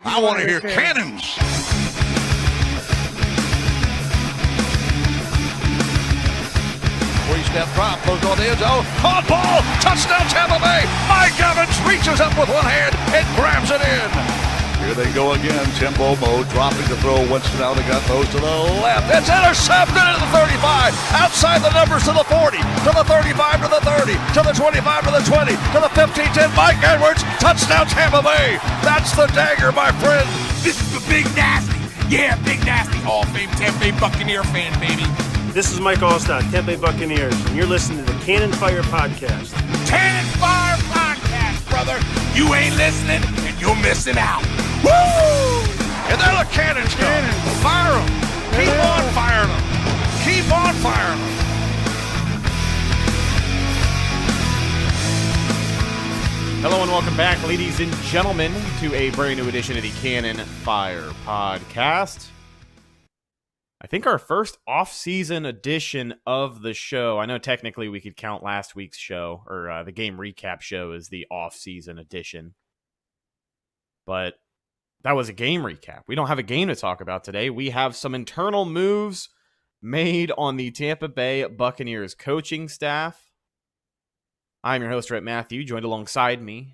I want to hear cannons. Three-step drop, goes on the end zone. Caught ball, touchdown Tampa Bay. Mike Evans reaches up with one hand and grabs it in. Here they go again. Tempo mode, dropping the throw. Winston out again, throws to the left. It's intercepted at the 35. Outside the numbers to the 40, to the 35, to the 30, to the 25, to the 20, to the 15, 10. Mike Edwards, touchdown Tampa Bay. That's the dagger, my friend. This is the Big Nasty. Yeah, Big Nasty. Hall of Fame Tampa Bay Buccaneer fan, baby. This is Mike Allstott, Tampa Bay Buccaneers, and you're listening to the Cannon Fire Podcast. Cannon Fire Podcast, brother. You ain't listening, and you're missing out. Woo! And there the cannons go. Fire them. Keep on firing them. Keep on firing them. Hello and welcome back, ladies and gentlemen, to a brand new edition of the Cannon Fire Podcast. I think our first off-season edition of the show. I know technically we could count last week's show, or the game recap show, as the off-season edition. But that was a game recap. We don't have a game to talk about today. We have some internal moves made on the Tampa Bay Buccaneers coaching staff. I'm your host, Rhett Matthew, joined alongside me,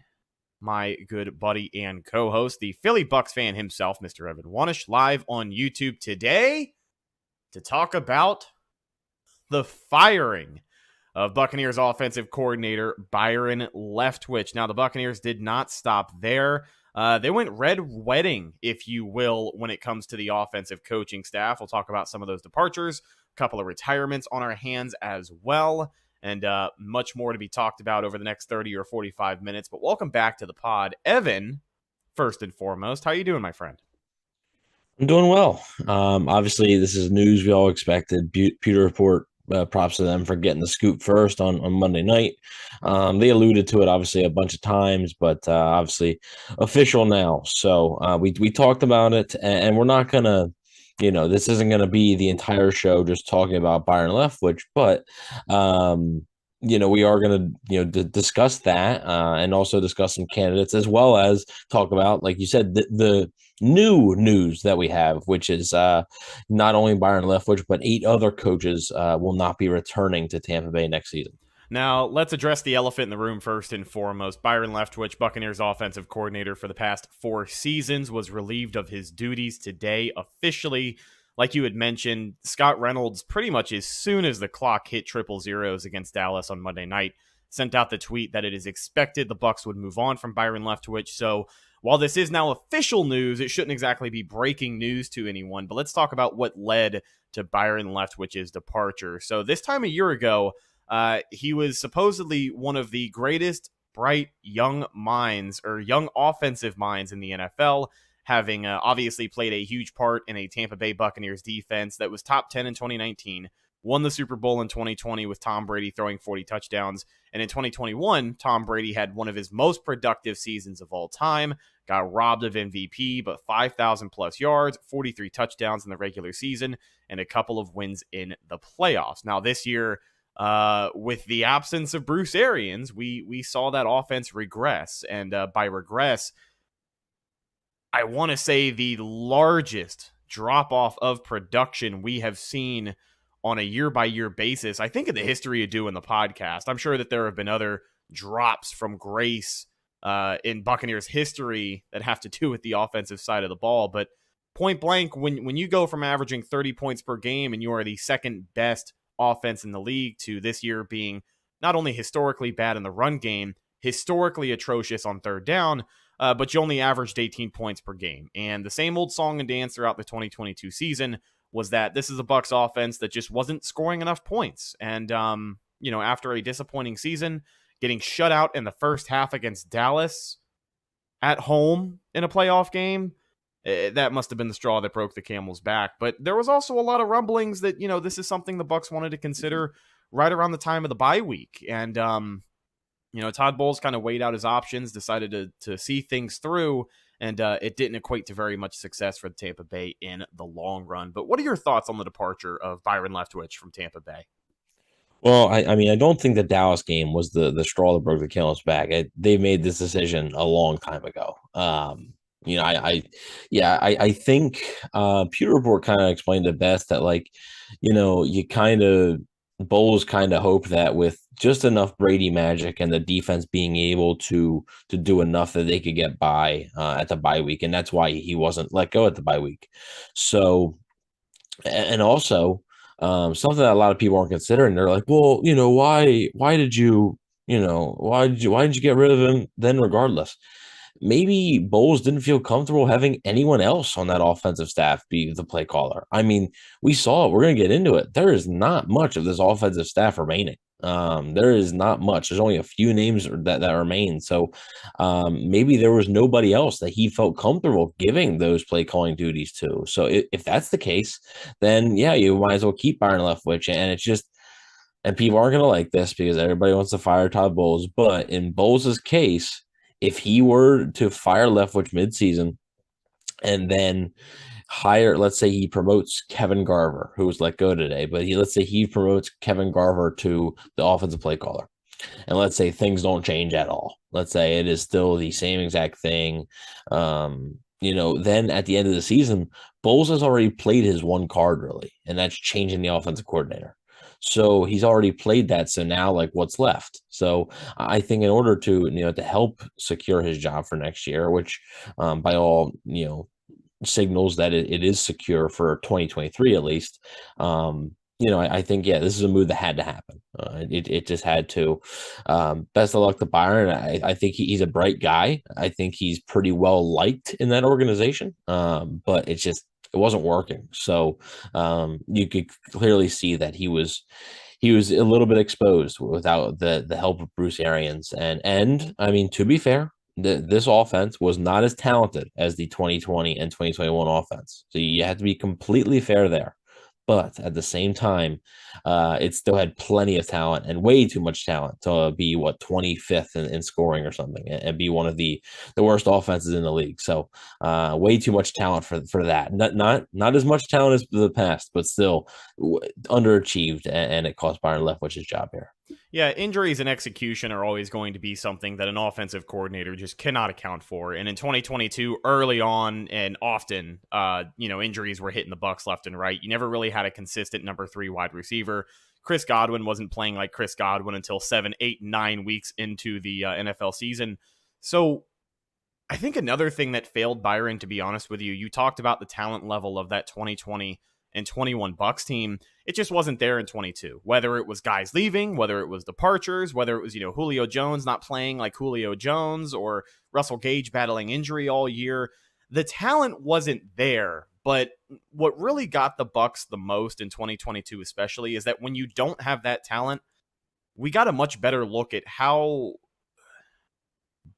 my good buddy and co-host, the Philly Bucs fan himself, Mr. Evan Wanish, live on YouTube today to talk about the firing of Buccaneers offensive coordinator Byron Leftwich. Now, the Buccaneers did not stop there. They went red wedding, if you will, when it comes to the offensive coaching staff. We'll talk about some of those departures, a couple of retirements on our hands as well, and much more to be talked about over the next 30 or 45 minutes. But welcome back to the pod. Evan, first and foremost, how you doing, my friend? I'm doing well. Obviously, this is news we all expected. Pewter Report, props to them for getting the scoop first on Monday night. They alluded to it, obviously, a bunch of times, but obviously official now. So we talked about it, and we're not going to, this isn't going to be the entire show just talking about Byron Leftwich, but we are going to, discuss that and also discuss some candidates, as well as talk about, like you said, the new news that we have, which is not only Byron Leftwich, but 8 other coaches will not be returning to Tampa Bay next season. Now, let's address the elephant in the room first and foremost. Byron Leftwich, Buccaneers offensive coordinator for the past 4 seasons, was relieved of his duties today officially. Like you had mentioned, Scott Reynolds, pretty much as soon as the clock hit triple zeros against Dallas on Monday night, sent out the tweet that it is expected the Bucs would move on from Byron Leftwich. So while this is now official news, it shouldn't exactly be breaking news to anyone. But let's talk about what led to Byron Leftwich's departure. So this time a year ago, he was supposedly one of the greatest bright young minds, or young offensive minds in the NFL, having obviously played a huge part in a Tampa Bay Buccaneers defense that was top 10 in 2019, won the Super Bowl in 2020 with Tom Brady throwing 40 touchdowns, and in 2021, Tom Brady had one of his most productive seasons of all time, got robbed of MVP, but 5,000 plus yards, 43 touchdowns in the regular season, and a couple of wins in the playoffs. Now this year, with the absence of Bruce Arians, we saw that offense regress, and by regress, I want to say the largest drop-off of production we have seen on a year-by-year basis, I think, in the history of doing the podcast. I'm sure that there have been other drops from grace in Buccaneers history that have to do with the offensive side of the ball, but point blank, when you go from averaging 30 points per game and you are the second best offense in the league to this year being not only historically bad in the run game, historically atrocious on third down, but you only averaged 18 points per game. And the same old song and dance throughout the 2022 season was that this is a Bucs offense that just wasn't scoring enough points. And, after a disappointing season, getting shut out in the first half against Dallas at home in a playoff game, that must have been the straw that broke the camel's back. But there was also a lot of rumblings that, this is something the Bucs wanted to consider right around the time of the bye week. And, Todd Bowles kind of weighed out his options, decided to see things through, and it didn't equate to very much success for the Tampa Bay in the long run. But what are your thoughts on the departure of Byron Leftwich from Tampa Bay? Well, I don't think the Dallas game was the straw that broke the camel's back. They made this decision a long time ago. I think Pewter Report kind of explained it best that you kind of Bowles kind of hope that with just enough Brady magic and the defense being able to do enough that they could get by at the bye week, and that's why he wasn't let go at the bye week. So, and also something that a lot of people aren't considering, they're like, well, why did why did you get rid of him then regardless? Maybe Bowles didn't feel comfortable having anyone else on that offensive staff be the play caller. I mean, we saw it. We're going to get into it. There is not much of this offensive staff remaining. There is not much. There's only a few names that remain. So maybe there was nobody else that he felt comfortable giving those play calling duties to. So if that's the case, then yeah, you might as well keep Byron Leftwich. And it's just, and people aren't going to like this because everybody wants to fire Todd Bowles. But in Bowles' case, if he were to fire Leftwich midseason and then hire, let's say he promotes Kevin Garver, who was let go today, but let's say he promotes Kevin Garver to the offensive play caller. And let's say things don't change at all. Let's say it is still the same exact thing. Then at the end of the season, Bowles has already played his one card really, and that's changing the offensive coordinator. So he's already played that. So now, what's left? So I think in order to help secure his job for next year, which by all signals that it is secure for 2023 at least. I think this is a move that had to happen. It just had to. Best of luck to Byron. I think he's a bright guy. I think he's pretty well liked in that organization. But it wasn't working. So you could clearly see that he was a little bit exposed without the help of Bruce Arians. And I mean, to be fair, this offense was not as talented as the 2020 and 2021 offense. So you have to be completely fair there. But at the same time, it still had plenty of talent and way too much talent to be 25th in scoring or something and be one of the worst offenses in the league. So way too much talent for that. Not as much talent as the past, but still underachieved, and it cost Byron Leftwich's job here. Yeah, injuries and execution are always going to be something that an offensive coordinator just cannot account for. And in 2022, early on and often, injuries were hitting the Bucs left and right. You never really had a consistent number 3 wide receiver. Chris Godwin wasn't playing like Chris Godwin until 7, 8, 9 weeks into the NFL season. So I think another thing that failed Byron, to be honest with you talked about the talent level of that 2020 and 21 Bucs team. It just wasn't there in 22, whether it was guys leaving, whether it was departures, whether it was, Julio Jones not playing like Julio Jones or Russell Gage battling injury all year. The talent wasn't there, but what really got the Bucs the most in 2022 especially is that when you don't have that talent, we got a much better look at how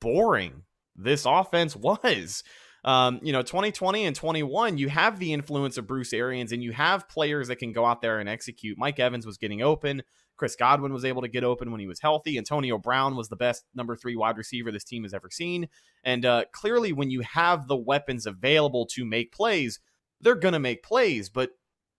boring this offense was. 2020 and 21, you have the influence of Bruce Arians and you have players that can go out there and execute. Mike Evans was getting open. Chris Godwin was able to get open when he was healthy. Antonio Brown was the best number 3 wide receiver this team has ever seen. And clearly when you have the weapons available to make plays, they're going to make plays. But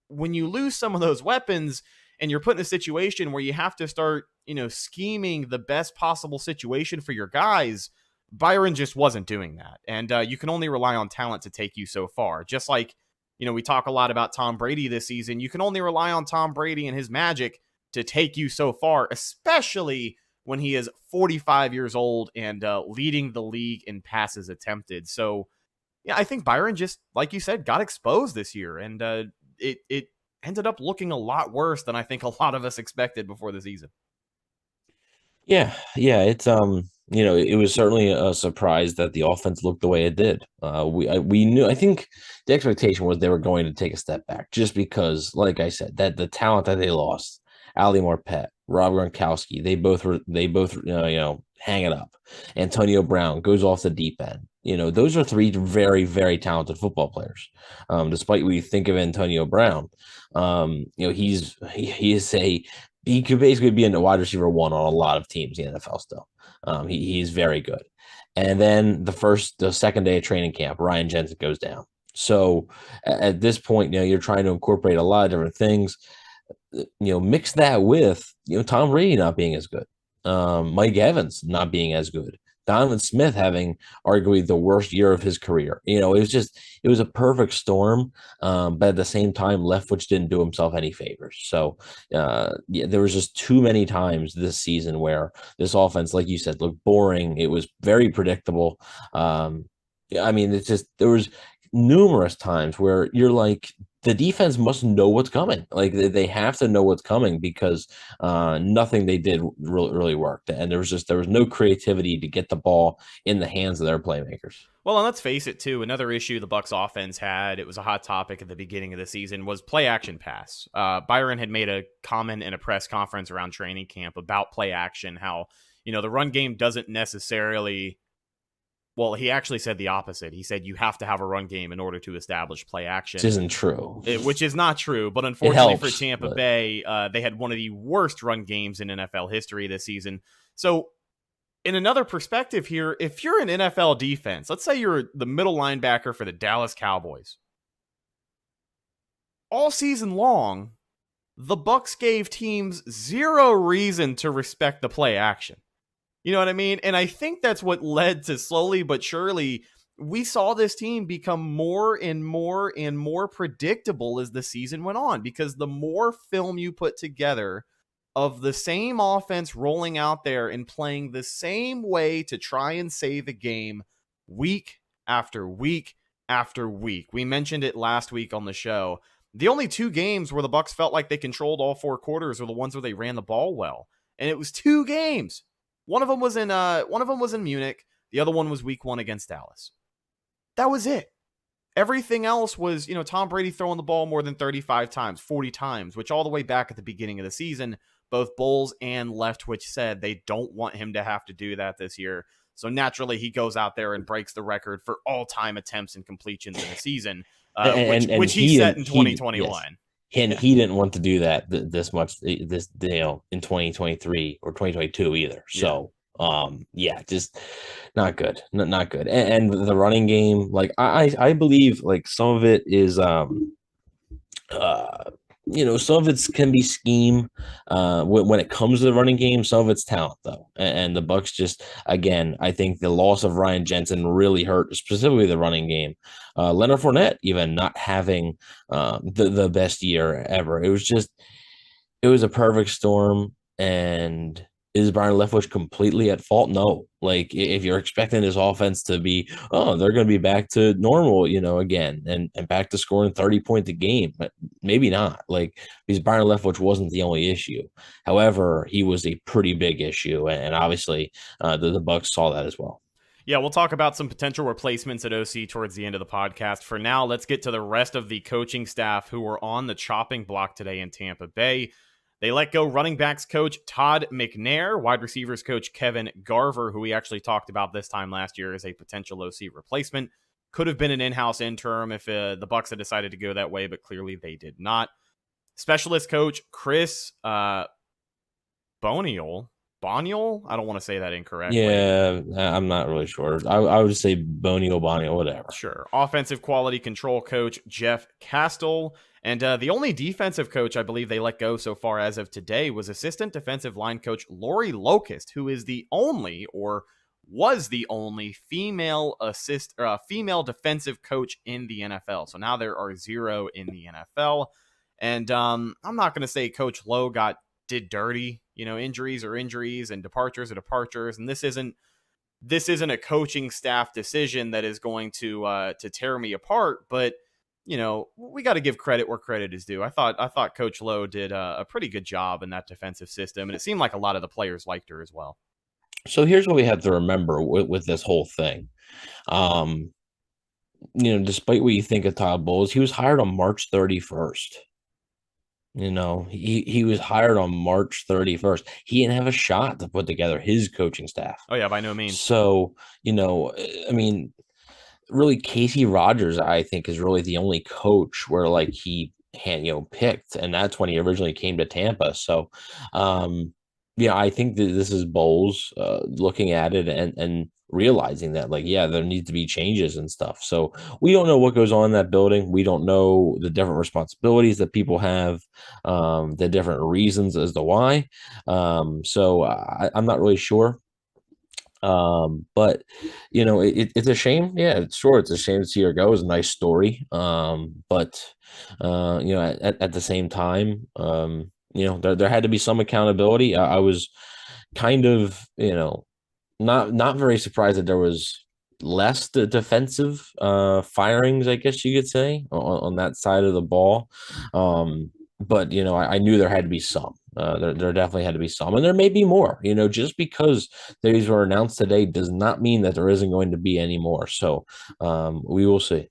when you lose some of those weapons and you're put in a situation where you have to start, scheming the best possible situation for your guys, Byron just wasn't doing that. And you can only rely on talent to take you so far. Just like, we talk a lot about Tom Brady this season. You can only rely on Tom Brady and his magic to take you so far, especially when he is 45 years old and leading the league in passes attempted. So, yeah, I think Byron just, like you said, got exposed this year. And it ended up looking a lot worse than I think a lot of us expected before the season. Yeah, it's it was certainly a surprise that the offense looked the way it did. We knew. I think the expectation was they were going to take a step back, just because, like I said, that the talent that they lost, Ali Marpet, Rob Gronkowski, they both hang it up. Antonio Brown goes off the deep end. Those are 3 very, very talented football players. Despite what you think of Antonio Brown, he could basically be in the wide receiver 1 on a lot of teams in the NFL still. He's very good. And then the second day of training camp, Ryan Jensen goes down. So at this point, you're trying to incorporate a lot of different things. Mix that with, Tom Brady not being as good. Mike Evans not being as good. Donovan Smith having arguably the worst year of his career. It was a perfect storm. But at the same time, Leftwich didn't do himself any favors. So there was just too many times this season where this offense, like you said, looked boring. It was very predictable. It's just, there was numerous times where you're like, the defense must know what's coming. Like they have to know what's coming, because nothing they did really worked, and there was no creativity to get the ball in the hands of their playmakers. Well, and let's face it too. Another issue the Bucs offense had, it was a hot topic at the beginning of the season, was play action pass. Byron had made a comment in a press conference around training camp about play action, how the run game doesn't necessarily. Well, he actually said the opposite. He said you have to have a run game in order to establish play action. Which isn't true. Which is not true. But unfortunately for Tampa Bay, they had one of the worst run games in NFL history this season. So in another perspective here, if you're an NFL defense, let's say you're the middle linebacker for the Dallas Cowboys. All season long, the Bucs gave teams zero reason to respect the play action. You know what I mean? And I think that's what led to, slowly but surely, we saw this team become more and more and more predictable as the season went on, because the more film you put together of the same offense rolling out there and playing the same way to try and save a game week after week after week. We mentioned it last week on the show. The only two games where the Bucs felt like they controlled all four quarters were the ones where they ran the ball well. And it was 2 games. One of them was in Munich. The other one was week 1 against Dallas. That was it. Everything else was, Tom Brady throwing the ball more than 35 times, 40 times, which all the way back at the beginning of the season, both Bowles and Leftwich said they don't want him to have to do that this year. So naturally, he goes out there and breaks the record for all-time attempts and completions in a season, which he set in 2021. Yes. And he didn't want to do that this much in 2023 or 2022 either. So, just not good, not good. And the running game, like I believe, like some of it is, some of it can be scheme when it comes to the running game. Some of it's talent, though. And the Bucs just, again, I think the loss of Ryan Jensen really hurt, specifically the running game. Leonard Fournette even not having the best year ever. It was a perfect storm. And is Byron Leftwich completely at fault? No. Like, if you're expecting this offense to be, they're going to be back to normal, again, and back to scoring 30 points a game, but maybe not. Like, because Byron Leftwich wasn't the only issue. However, he was a pretty big issue, and obviously the Bucs saw that as well. Yeah, we'll talk about some potential replacements at OC towards the end of the podcast. For now, let's get to the rest of the coaching staff who were on the chopping block today in Tampa Bay. They let go running backs coach Todd McNair, wide receivers coach Kevin Garver, who we actually talked about this time last year as a potential OC replacement. Could have been an in-house interim if the Bucs had decided to go that way, but clearly they did not. Specialist coach Chris Boniol. I don't want to say that incorrectly. Yeah, I'm not really sure. I would say Boniol, whatever. Sure. Offensive quality control coach Jeff Castle. And the only defensive coach I believe they let go so far as of today was assistant defensive line coach Lori Locust, who is the only, or was the only, female defensive coach in the NFL. So now there are 0 in the NFL. And I'm not going to say Coach Lowe did dirty. Injuries are injuries and departures are departures. And this isn't a coaching staff decision that is going to tear me apart, but we got to give credit where credit is due. I thought Coach Lowe did a pretty good job in that defensive system, and it seemed like a lot of the players liked her as well. So here's what we have to remember with this whole thing. Despite what you think of Todd Bowles, he was hired on March 31st. He was hired on March 31st. He didn't have a shot to put together his coaching staff. Oh yeah, by no means. So, really Casey Rogers, I think, is really the only coach where like he had, picked, and that's when he originally came to Tampa. So, I think that this is Bowles looking at it and realizing that, like, there needs to be changes and stuff. So we don't know what goes on in that building. We don't know the different responsibilities that people have, the different reasons as to why. So I'm not really sure. But it's a shame. Yeah, sure, it's a shame to see her go. It was a nice story. But at the same time, there had to be some accountability. I was kind of, not very surprised that there was less defensive firings, I guess you could say, on that side of the ball. But I knew there had to be some. There definitely had to be some, and there may be more. Just because these were announced today does not mean that there isn't going to be any more. So we will see.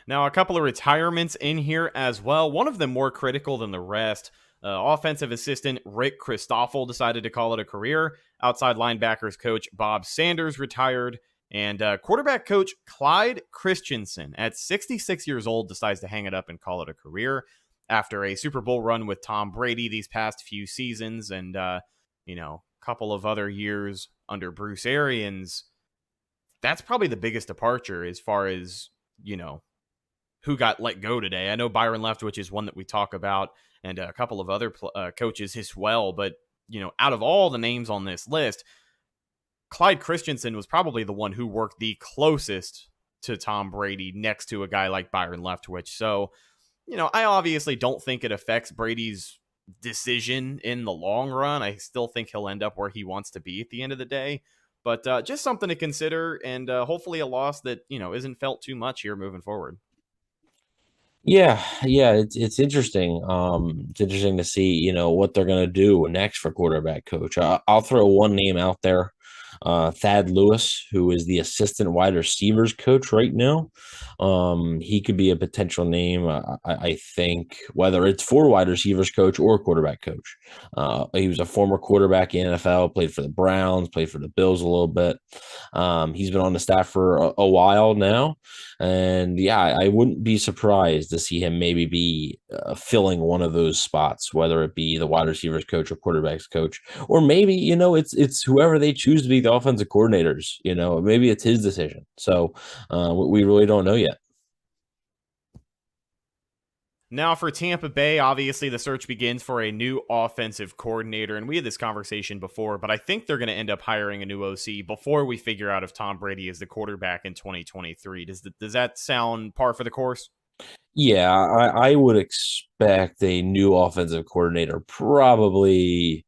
Now, a couple of retirements in here as well. One of them more critical than the rest. Offensive assistant Rick Christoffel decided to call it a career. Outside linebackers coach Bob Sanders retired. And quarterback coach Clyde Christensen, at 66 years old, decides to hang it up and call it a career after a Super Bowl run with Tom Brady these past few seasons and, a couple of other years under Bruce Arians. That's probably the biggest departure as far as, who got let go today. I know Byron Leftwich is one that we talk about, and a couple of other coaches as well. But, out of all the names on this list, Clyde Christensen was probably the one who worked the closest to Tom Brady next to a guy like Byron Leftwich. So, I obviously don't think it affects Brady's decision in the long run. I still think he'll end up where he wants to be at the end of the day. But just something to consider, and hopefully a loss that, isn't felt too much here moving forward. Yeah, it's interesting. It's interesting to see, what they're gonna do next for quarterback coach. I'll throw one name out there, Thad Lewis, who is the assistant wide receivers coach right now. He could be a potential name. I think whether it's for wide receivers coach or quarterback coach. He was a former quarterback in NFL, played for the Browns, played for the Bills a little bit. He's been on the staff for a while now. And yeah, I wouldn't be surprised to see him maybe be filling one of those spots, whether it be the wide receivers coach or quarterbacks coach, or maybe it's whoever they choose to be the offensive coordinators. Maybe it's his decision. So we really don't know yet. Now for Tampa Bay, obviously the search begins for a new offensive coordinator, and we had this conversation before, but I think they're going to end up hiring a new OC before we figure out if Tom Brady is the quarterback in 2023. Does that sound par for the course? Yeah, I would expect a new offensive coordinator probably,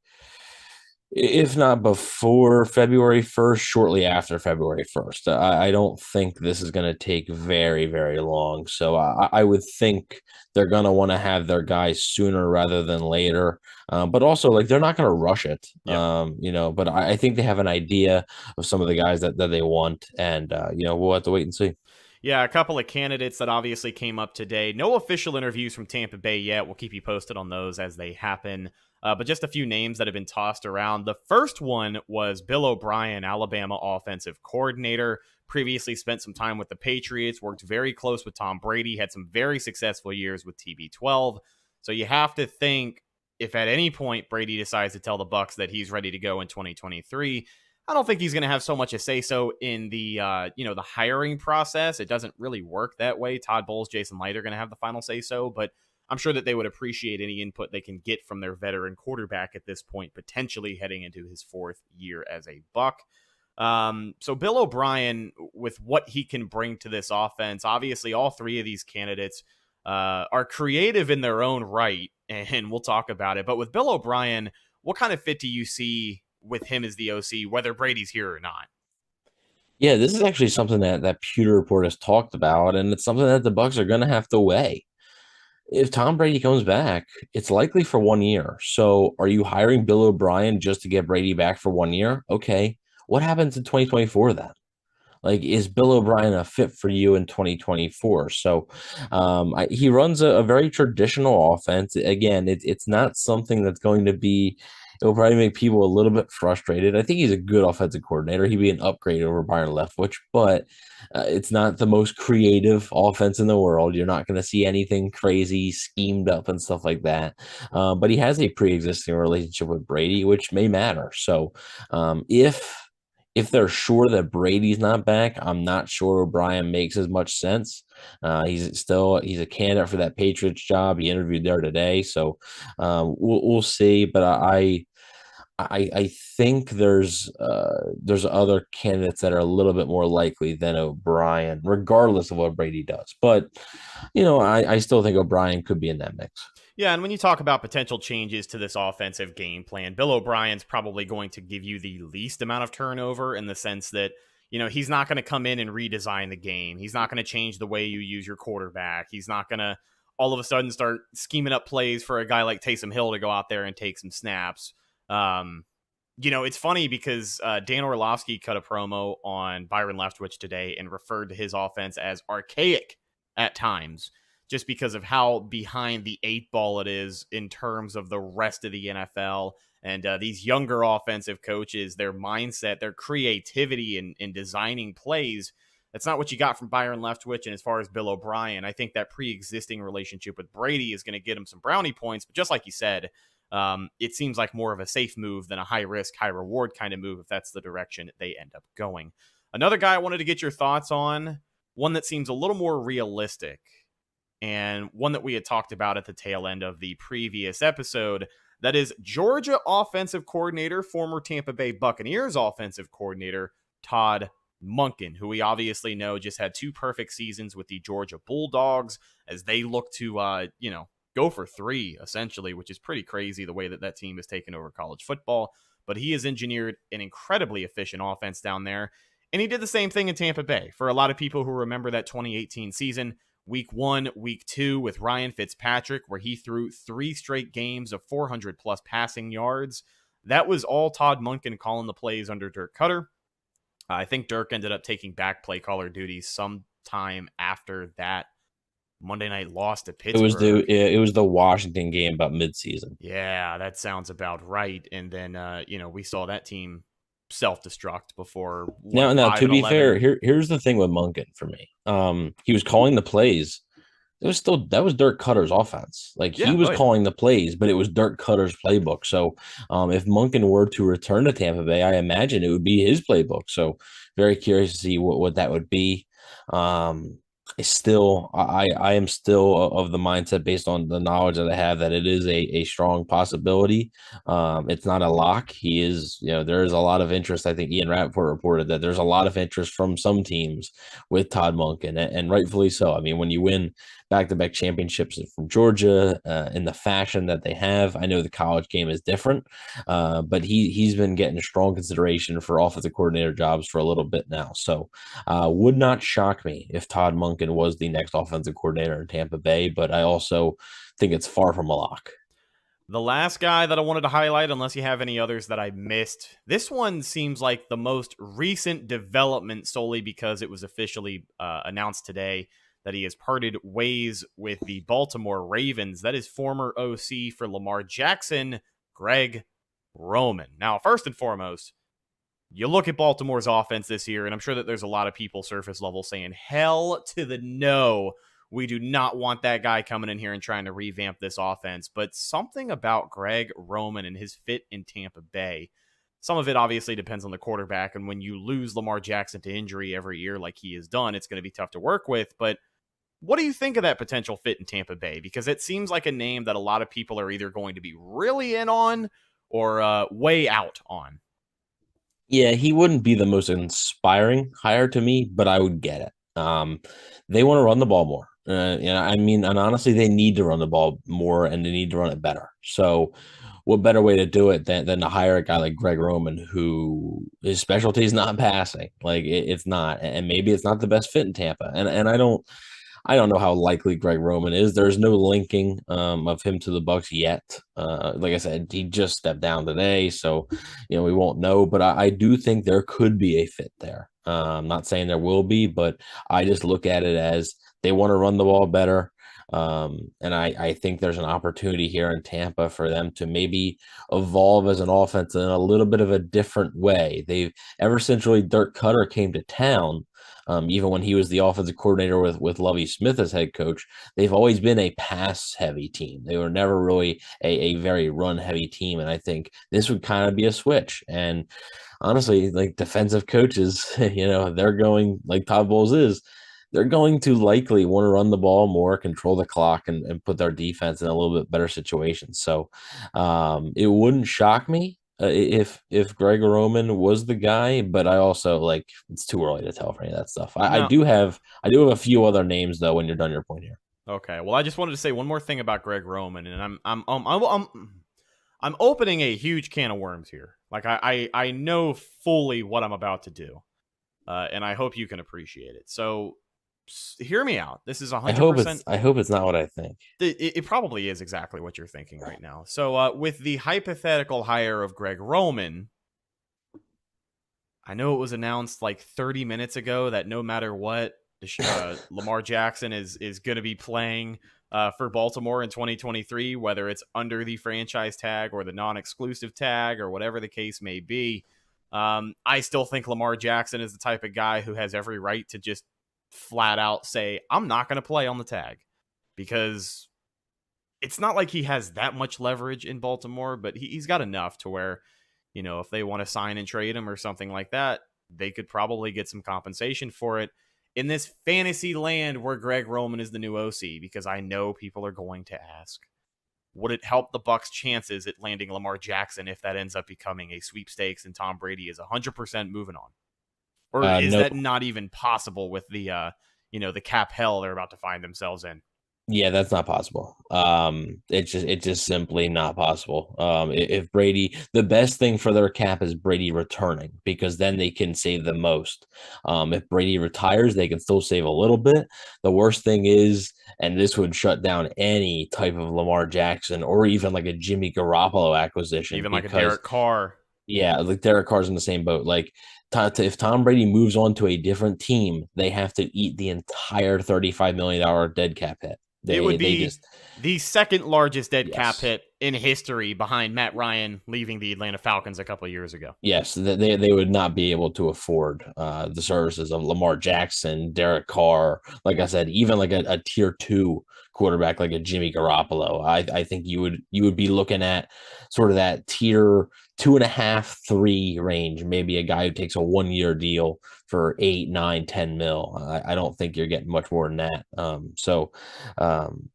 if not before February 1st, shortly after February 1st. I don't think this is going to take very, very long. So I would think they're going to want to have their guys sooner rather than later. But also, like, they're not going to rush it, but I think they have an idea of some of the guys that they want. And, we'll have to wait and see. Yeah, a couple of candidates that obviously came up today. No official interviews from Tampa Bay yet. We'll keep you posted on those as they happen. But just a few names that have been tossed around. The first one was Bill O'Brien, Alabama offensive coordinator. Previously spent some time with the Patriots, worked very close with Tom Brady, had some very successful years with TB12. So you have to think if at any point Brady decides to tell the Bucs that he's ready to go in 2023, I don't think he's going to have so much a say-so in the, the hiring process. It doesn't really work that way. Todd Bowles, Jason Light are going to have the final say-so, but I'm sure that they would appreciate any input they can get from their veteran quarterback at this point, potentially heading into his fourth year as a Buck. So Bill O'Brien, with what he can bring to this offense, obviously all three of these candidates are creative in their own right, and we'll talk about it. But with Bill O'Brien, what kind of fit do you see with him as the OC, whether Brady's here or not? Yeah, this is actually something that Pewter Report has talked about, and it's something that the Bucs are going to have to weigh. If Tom Brady comes back, it's likely for 1 year. So are you hiring Bill O'Brien just to get Brady back for 1 year? Okay. What happens in 2024 then? Like, is Bill O'Brien a fit for you in 2024? So he runs a very traditional offense. Again, it's not something that's going to be, it'll probably make people a little bit frustrated. I think he's a good offensive coordinator. He'd be an upgrade over Byron Leftwich, but it's not the most creative offense in the world. You're not going to see anything crazy schemed up and stuff like that. But he has a pre-existing relationship with Brady, which may matter. So if they're sure that Brady's not back, I'm not sure O'Brien makes as much sense. He's a candidate for that Patriots job. He interviewed there today, so we'll see. But I think there's other candidates that are a little bit more likely than O'Brien, regardless of what Brady does. But I still think O'Brien could be in that mix. Yeah, and when you talk about potential changes to this offensive game plan, Bill O'Brien's probably going to give you the least amount of turnover in the sense that, he's not going to come in and redesign the game. He's not going to change the way you use your quarterback. He's not going to all of a sudden start scheming up plays for a guy like Taysom Hill to go out there and take some snaps. It's funny because Dan Orlovsky cut a promo on Byron Leftwich today and referred to his offense as archaic at times, just because of how behind the 8 ball it is in terms of the rest of the NFL. And these younger offensive coaches, their mindset, their creativity in designing plays, that's not what you got from Byron Leftwich. And as far as Bill O'Brien, I think that pre-existing relationship with Brady is going to get him some brownie points. But just like you said, it seems like more of a safe move than a high-risk, high-reward kind of move if that's the direction they end up going. Another guy I wanted to get your thoughts on, one that seems a little more realistic, and one that we had talked about at the tail end of the previous episode, that is Georgia offensive coordinator, former Tampa Bay Buccaneers offensive coordinator, Todd Monken, who we obviously know just had 2 perfect seasons with the Georgia Bulldogs as they look to, go for 3, essentially, which is pretty crazy the way that team has taken over college football. But he has engineered an incredibly efficient offense down there. And he did the same thing in Tampa Bay. For a lot of people who remember that 2018 season, week 1, week 2 with Ryan Fitzpatrick, where he threw 3 straight games of 400-plus passing yards. That was all Todd Monken calling the plays under Dirk Koetter. I think Dirk ended up taking back play caller duties sometime after that Monday night loss to Pittsburgh. It was the Washington game about midseason. Yeah, that sounds about right. And then, we saw that team self-destruct before. Now, to be fair, here's the thing with Monken for me. He was calling the plays. That was Dirk Koetter's offense. He was calling the plays, but it was Dirk Koetter's playbook. So if Monken were to return to Tampa Bay, I imagine it would be his playbook. So very curious to see what that would be. I am still of the mindset, based on the knowledge that I have, that it is a strong possibility. It's not a lock. He is, there is a lot of interest. I think Ian Rappaport reported that there's a lot of interest from some teams with Todd Monken, and rightfully so. I mean, when you win back-to-back championships from Georgia in the fashion that they have, I know the college game is different, but he's been getting strong consideration for offensive coordinator jobs for a little bit now. So would not shock me if Todd Monken was the next offensive coordinator in Tampa Bay, but I also think it's far from a lock. The last guy that I wanted to highlight, unless you have any others that I missed, this one seems like the most recent development solely because it was officially announced today that he has parted ways with the Baltimore Ravens. That is former OC for Lamar Jackson, Greg Roman. Now, first and foremost, you look at Baltimore's offense this year, and I'm sure that there's a lot of people surface level saying, hell to the no, we do not want that guy coming in here and trying to revamp this offense. But something about Greg Roman and his fit in Tampa Bay, some of it obviously depends on the quarterback, and when you lose Lamar Jackson to injury every year like he has done, it's going to be tough to work with. But what do you think of that potential fit in Tampa Bay? Because it seems like a name that a lot of people are either going to be really in on or way out on. Yeah, he wouldn't be the most inspiring hire to me, but I would get it. They want to run the ball more. And honestly, they need to run the ball more, and they need to run it better. So what better way to do it than to hire a guy like Greg Roman, who his specialty is not passing? It's not, and maybe it's not the best fit in Tampa. And I don't know how likely Greg Roman is. There's no linking of him to the Bucs yet. Like I said, he just stepped down today, so we won't know. But I do think there could be a fit there. I'm not saying there will be, but I just look at it as they want to run the ball better. And I think there's an opportunity here in Tampa for them to maybe evolve as an offense in a little bit of a different way. They've ever since really Dirk Koetter came to town. Even when he was the offensive coordinator with Lovie Smith as head coach, they've always been a pass-heavy team. They were never really a very run-heavy team, and I think this would kind of be a switch. And honestly, defensive coaches, they're going, like Todd Bowles is, they're going to likely want to run the ball more, control the clock, and put their defense in a little bit better situation. So it wouldn't shock me. if Greg Roman was the guy, but I also like it's too early to tell for any of that stuff. I No. do have a few other names though. When you're done your point here. Okay. Well, I just wanted to say one more thing about Greg Roman, and I'm opening a huge can of worms here. Like I know fully what I'm about to do, and I hope you can appreciate it. So hear me out. This is 100%. I hope it's not what I think. It probably is exactly what you're thinking right now. So with the hypothetical hire of Greg Roman, I know it was announced like 30 minutes ago that no matter what, Lamar Jackson is going to be playing for Baltimore in 2023, whether it's under the franchise tag or the non-exclusive tag or whatever the case may be. I still think Lamar Jackson is the type of guy who has every right to just flat out say, I'm not going to play on the tag, because it's not like he has that much leverage in Baltimore, but he's got enough to where, if they want to sign and trade him or something like that, they could probably get some compensation for it in this fantasy land where Greg Roman is the new OC, because I know people are going to ask, would it help the Bucs' chances at landing Lamar Jackson if that ends up becoming a sweepstakes and Tom Brady is 100% moving on? Or is Nope. that not even possible with the the cap hell they're about to find themselves in? Yeah, that's not possible. It's just simply not possible. If Brady, the best thing for their cap is Brady returning, because then they can save the most. If Brady retires, they can still save a little bit. The worst thing is, and this would shut down any type of Lamar Jackson or even like a Jimmy Garoppolo acquisition, Even like a Derek Carr. Yeah, like Derek Carr's in the same boat. Like, if Tom Brady moves on to a different team, they have to eat the entire $35 million dead cap hit. It would be the second largest dead cap hit in history, behind Matt Ryan leaving the Atlanta Falcons a couple of years ago. Yes, they would not be able to afford the services of Lamar Jackson, Derek Carr. Like I said, even like a tier 2 quarterback like a Jimmy Garoppolo. I think you would be looking at sort of that tier 2.5, 3 range. Maybe a guy who takes a 1-year deal for 8, 9, 10 mil. I don't think you're getting much more than that.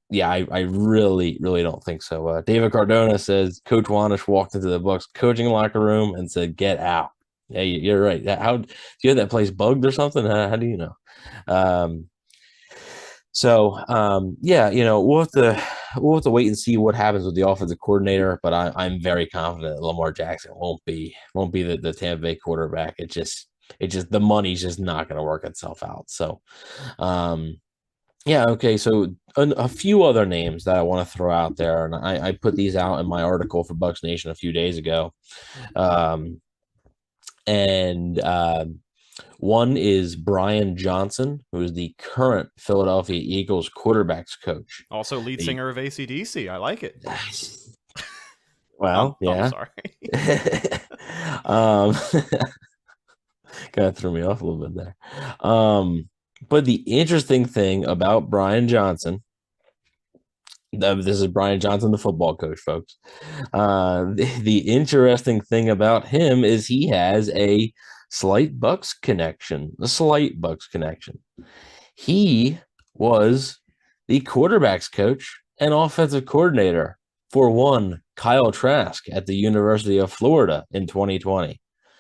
Yeah, I really, really don't think so. David Cardona says Coach Wanish walked into the Bucs coaching locker room and said, "Get out." Yeah, you're right. How do you have that place bugged or something? How do you know? Yeah, we'll have to wait and see what happens with the offensive coordinator. But I'm very confident that Lamar Jackson won't be the Tampa Bay quarterback. It just the money's just not going to work itself out. So, yeah, okay. So a few other names that I want to throw out there, and I put these out in my article for Bucs Nation a few days ago. One is Brian Johnson, who is the current Philadelphia Eagles quarterbacks coach. Also lead singer of AC/DC. I like it. Well, yeah. I'm sorry. Kind of threw me off a little bit there. But the interesting thing about Brian Johnson, this is Brian Johnson, the football coach, folks. The interesting thing about him is he has a slight Bucs connection. He was the quarterbacks coach and offensive coordinator for one Kyle Trask at the University of Florida in 2020.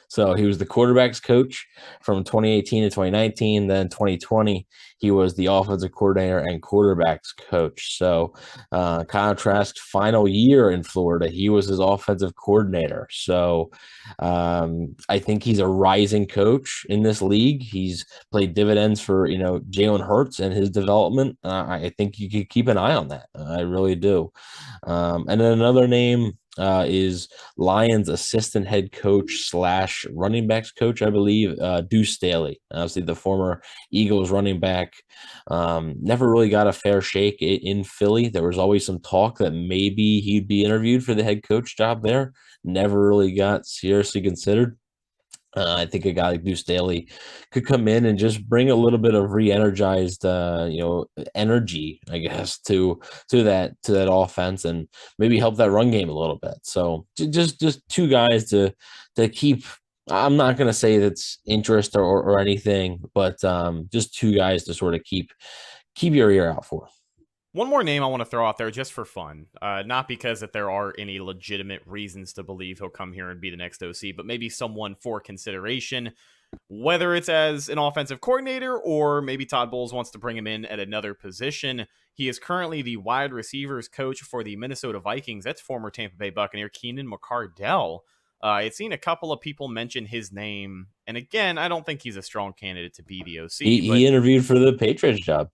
So he was the quarterbacks coach from 2018 to 2019. Then 2020, he was the offensive coordinator and quarterbacks coach. So Kyle Trask's final year in Florida, he was his offensive coordinator. So I think he's a rising coach in this league. He's played dividends for, Jalen Hurts and his development. I think you could keep an eye on that. I really do. And then another name is Lions assistant head coach / running backs coach, I believe, Deuce Staley. Obviously, the former Eagles running back, never really got a fair shake in Philly. There was always some talk that maybe he'd be interviewed for the head coach job there. Never really got seriously considered. I think a guy like Deuce Staley could come in and just bring a little bit of re-energized, energy, I guess, to that offense, and maybe help that run game a little bit. So just two guys to keep. I'm not going to say that's interest or anything, but just two guys to sort of keep your ear out for. One more name I want to throw out there just for fun. Not because that there are any legitimate reasons to believe he'll come here and be the next OC, but maybe someone for consideration, whether it's as an offensive coordinator or maybe Todd Bowles wants to bring him in at another position. He is currently the wide receivers coach for the Minnesota Vikings. That's former Tampa Bay Buccaneer Keenan McCardell. I'd seen a couple of people mention his name, and again, I don't think he's a strong candidate to be the OC. He interviewed for the Patriots job.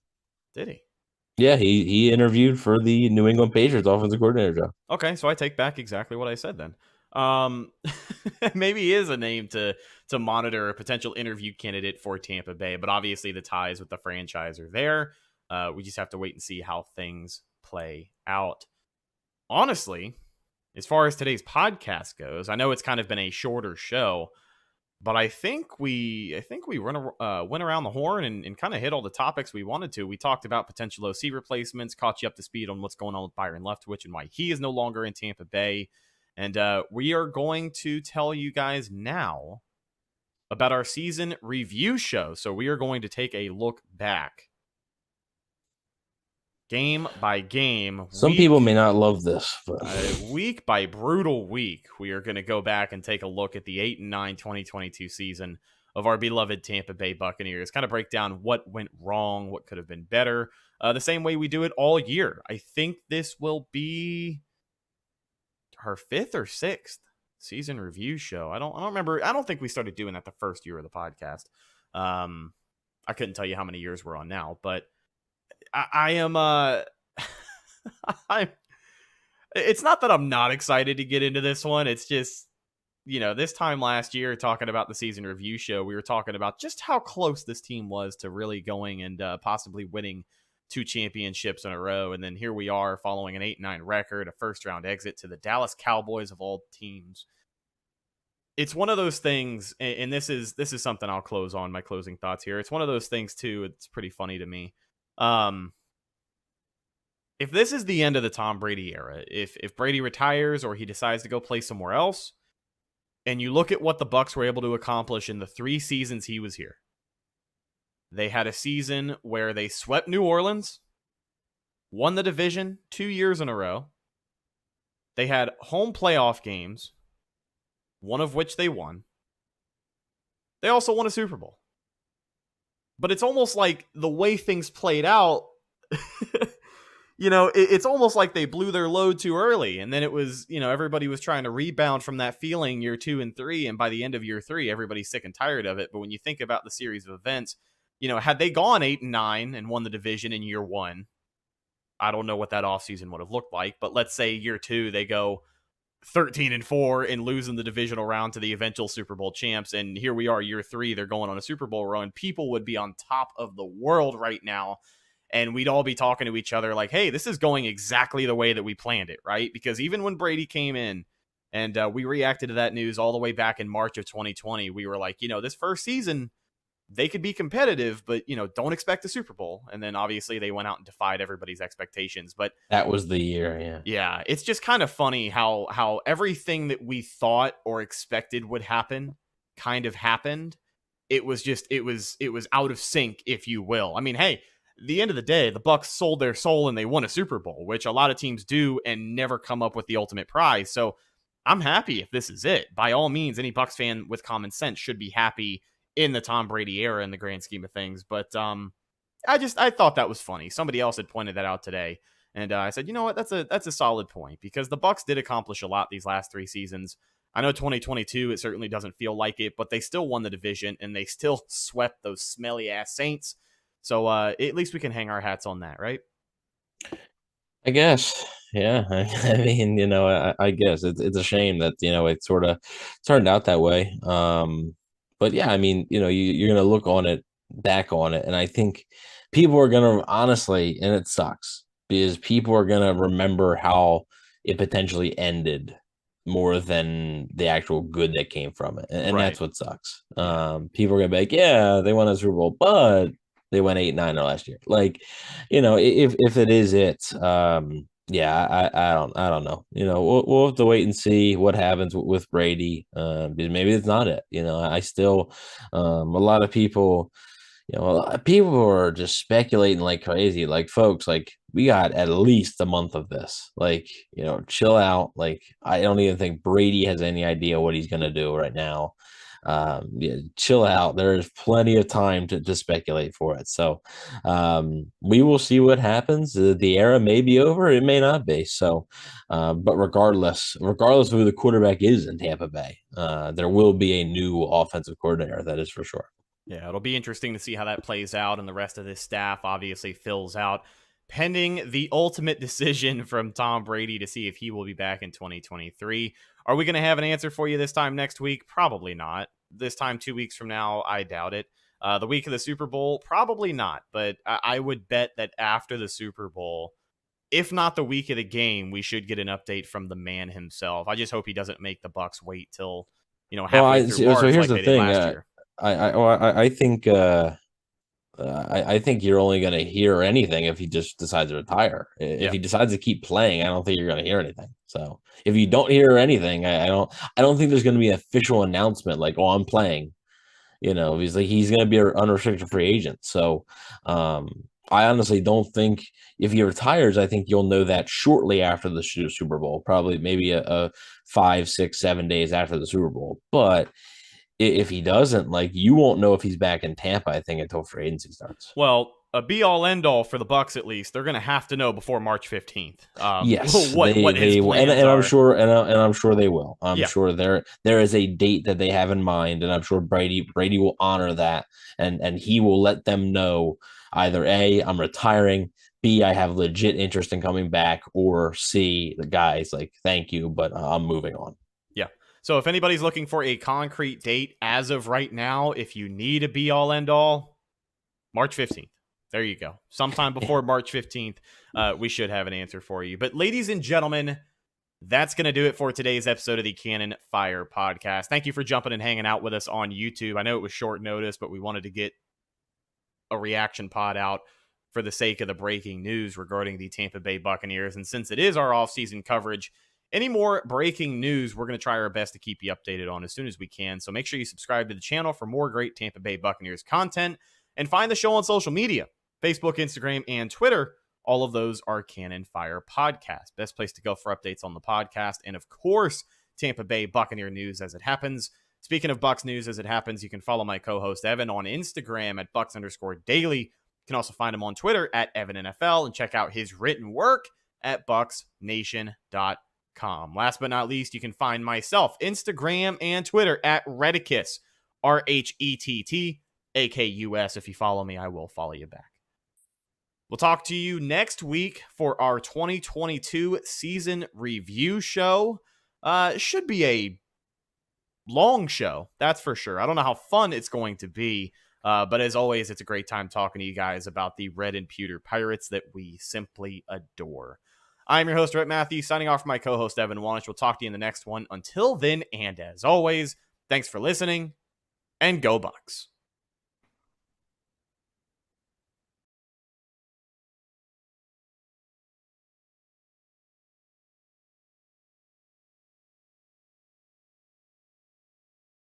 Did he? Yeah, he interviewed for the New England Patriots offensive coordinator job. Okay, so I take back exactly what I said then. Maybe he is a name to monitor, a potential interview candidate for Tampa Bay, but obviously the ties with the franchise are there. We just have to wait and see how things play out. Honestly, as far as today's podcast goes, I know it's kind of been a shorter show, but I think we went around the horn and kind of hit all the topics we wanted to. We talked about potential OC replacements, caught you up to speed on what's going on with Byron Leftwich and why he is no longer in Tampa Bay. And we are going to tell you guys now about our season review show. So we are going to take a look back, game by game. Some people may not love this, but week by brutal week, we are going to go back and take a look at the 8-9 2022 season of our beloved Tampa Bay Buccaneers. Kind of break down what went wrong, what could have been better, the same way we do it all year. I think this will be our 5th or 6th season review show. I don't remember. I don't think we started doing that the first year of the podcast. I couldn't tell you how many years we're on now, but I am it's not that I'm not excited to get into this one. It's just, this time last year talking about the season review show, we were talking about just how close this team was to really going and possibly winning 2 championships in a row. And then here we are following an 8-9 record, a first round exit to the Dallas Cowboys of all teams. It's one of those things, and this is something I'll close on my closing thoughts here. It's one of those things too. It's pretty funny to me. If this is the end of the Tom Brady era, if Brady retires or he decides to go play somewhere else, and you look at what the Bucs were able to accomplish in the 3 seasons he was here, they had a season where they swept New Orleans, won the division 2 years in a row. They had home playoff games, one of which they won. They also won a Super Bowl. But it's almost like the way things played out, it's almost like they blew their load too early. And then it was, everybody was trying to rebound from that feeling year 2 and 3. And by the end of year 3, everybody's sick and tired of it. But when you think about the series of events, had they gone 8-9 and won the division in year 1, I don't know what that offseason would have looked like. But let's say year 2, they go 13-4 and losing the divisional round to the eventual Super Bowl champs. And here we are, year 3, they're going on a Super Bowl run. People would be on top of the world right now. And we'd all be talking to each other like, hey, this is going exactly the way that we planned it, right? Because even when Brady came in and we reacted to that news all the way back in March of 2020, we were like, this first season, they could be competitive, but, don't expect a Super Bowl. And then obviously they went out and defied everybody's expectations. But that was the year, yeah. Yeah, it's just kind of funny how everything that we thought or expected would happen kind of happened. It was out of sync, if you will. I mean, hey, at the end of the day, the Bucs sold their soul and they won a Super Bowl, which a lot of teams do and never come up with the ultimate prize. So I'm happy if this is it. By all means, any Bucs fan with common sense should be happy in the Tom Brady era in the grand scheme of things. But I thought that was funny. Somebody else had pointed that out today. And I said, you know what? That's a solid point, because the Bucs did accomplish a lot these last 3 seasons. I know 2022, it certainly doesn't feel like it, but they still won the division and they still swept those smelly ass Saints. So at least we can hang our hats on that, right? I guess. Yeah. I mean, I guess it's a shame that, it sort of turned out that way. But yeah, I mean, you're going to look back on it. And I think people are going to honestly, and it sucks because people are going to remember how it potentially ended more than the actual good that came from it. And Right. That's what sucks. People are going to be like, yeah, they won a Super Bowl, but they went 8-9 last year. Like, if it is it, yeah, I don't know. We'll have to wait and see what happens with Brady. Because maybe it's not it. I still, a lot of people, People are just speculating like crazy. Like, folks, like, we got at least a month of this. Like, chill out. Like, I don't even think Brady has any idea what he's gonna do right now. Yeah, chill out. There's plenty of time to speculate for it. So, we will see what happens. The era may be over. It may not be. So, but regardless of who the quarterback is in Tampa Bay, there will be a new offensive coordinator. That is for sure. Yeah, it'll be interesting to see how that plays out, and the rest of this staff obviously fills out pending the ultimate decision from Tom Brady to see if he will be back in 2023. Are we going to have an answer for you this time next week? Probably not. This time 2 weeks from now, I doubt it. The week of the Super Bowl, probably not. But I would bet that after the Super Bowl, if not the week of the game, we should get an update from the man himself. I just hope he doesn't make the Bucs wait till halfway through March so here's like the they thing. did last year. I think I think you're only going to hear anything if he just decides to retire. If he decides to keep playing, I don't think you're going to hear anything. So if you don't hear anything, I don't think there's going to be an official announcement like, "Oh, I'm playing." He's going to be an unrestricted free agent. So I honestly don't think if he retires, I think you'll know that shortly after the Super Bowl, probably maybe a 5, 6, 7 days after the Super Bowl. But if he doesn't, like, you won't know if he's back in Tampa, I think, until free agency starts. Well, a be-all, end-all for the Bucs, at least. They're going to have to know before March 15th. Yes, what his will, plans and are. I'm sure they will. I'm sure there is a date that they have in mind, and I'm sure Brady will honor that, and he will let them know either A, I'm retiring, B, I have legit interest in coming back, or C, the guy's like, thank you, but I'm moving on. Yeah. So if anybody's looking for a concrete date as of right now, if you need a be-all, end-all, March 15th. There you go. Sometime before March 15th, we should have an answer for you. But ladies and gentlemen, that's going to do it for today's episode of the Cannon Fire Podcast. Thank you for jumping and hanging out with us on YouTube. I know it was short notice, but we wanted to get a reaction pod out for the sake of the breaking news regarding the Tampa Bay Buccaneers. And since it is our off-season coverage, any more breaking news, we're going to try our best to keep you updated on as soon as we can. So make sure you subscribe to the channel for more great Tampa Bay Buccaneers content. And find the show on social media, Facebook, Instagram, and Twitter. All of those are Cannon Fire Podcast. Best place to go for updates on the podcast. And of course, Tampa Bay Buccaneer news as it happens. Speaking of Bucs news as it happens, you can follow my co-host Evan on Instagram at Bucs_daily. You can also find him on Twitter at EvanNFL and check out his written work at BucsNation.com. Last but not least, you can find myself, Instagram and Twitter at Rhettakus, RHETT. AKUS. If you follow me, I will follow you back. We'll talk to you next week for our 2022 season review show. It should be a long show, that's for sure. I don't know how fun it's going to be, but as always, it's a great time talking to you guys about the red and pewter Pirates that we simply adore. I'm your host, Rhett Matthew, signing off for my co-host, Evan Wanish. We'll talk to you in the next one. Until then, and as always, thanks for listening, and go Bucs.